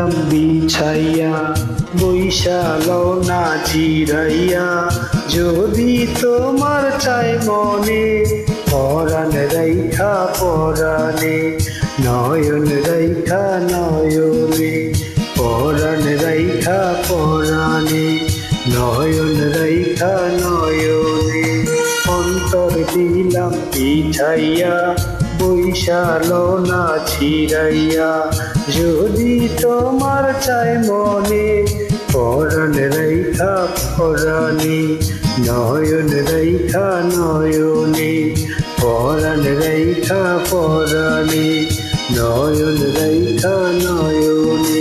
দিলাম বিছাইয়া বৈশালো না জিরাইয়া যদি তোমার চাই মনে পরাণ রাইখা পরাণে নয়ন রাইখা নয়নে পরাণ রাইখা পরাণে নয়ন রাইখা নয়নে অন্তর দিলাম পিছাইয়া বৈশালো না ছিড়াইয়া যদি তোমার চাই মনে পরাণ রাইখা পরাণে নয়ন রাইখা নয়নে পরাণ রাইখা পরাণে নয়ন রাইখা নয়নে।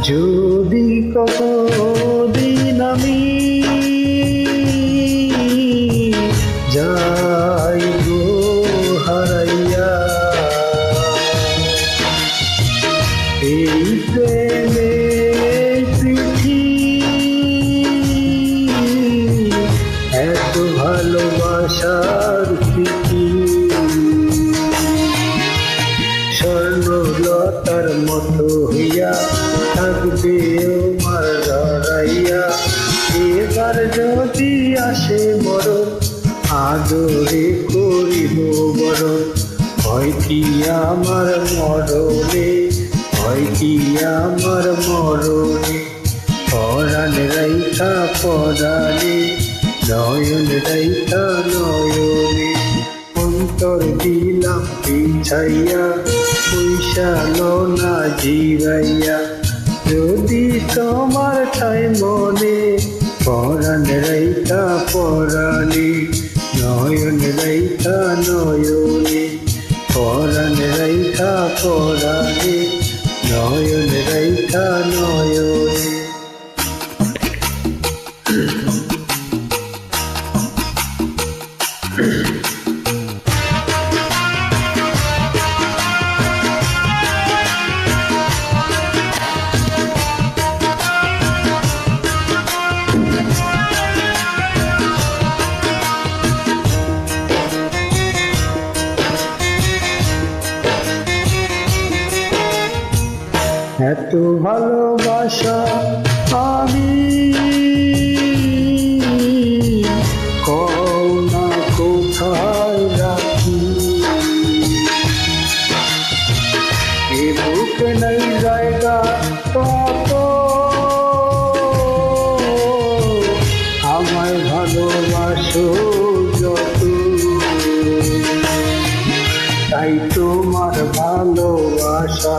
যদি কতদিন আমি যাই গো হারাইয়া এই প্রেমে পৃথিবী এত ভালোবাসার প্রীতি স্বর্ণলতার মতো হইয়া থাকবে আমার ধরাইয়া এবার যদি আসে মরণ আদরে করিব বরণ হয় কি আমার মরণে হয় কি আমার মরণে পরাণ রাইখা পরাণে নয়ন রাইখা নয়নে অন্তর দিলাম পিছাইয়া বৈশালো না জিরাইয়া যদি তোমার চাই মনে পরাণ রাইখা পরাণে নয়ন রাইখা নয়নে পরাণ রাইখা পরাণে নয়ন রাইখা নয়নে। এত ভালোবাসা আমি কও না কোথায় রাখি এ বুকে নাই জায়গা কত আমায় ভালোবাসো যত তাই তোমার ভালোবাসা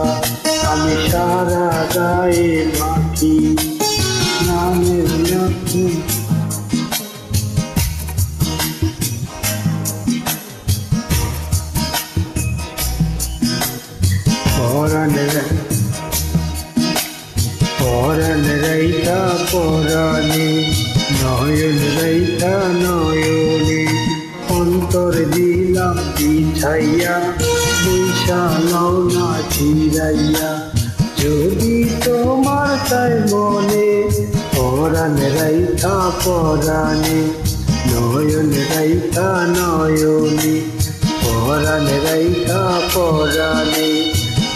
আমি সারা গায়ে মাখি নামের নাকি পরাণ রাইখা পরাণে নয়ন রাইখা নয়নে অন্তর দিলাম পিছাইয়া বৈশালো না ছিড়াইয়া যদি তোমার চাই মনে পরাণ রাইখা পরাণে নয়ন রাইখা নয়নে পরাণ রাইখা পরাণে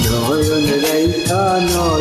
নয়ন রাইখা নয়নে।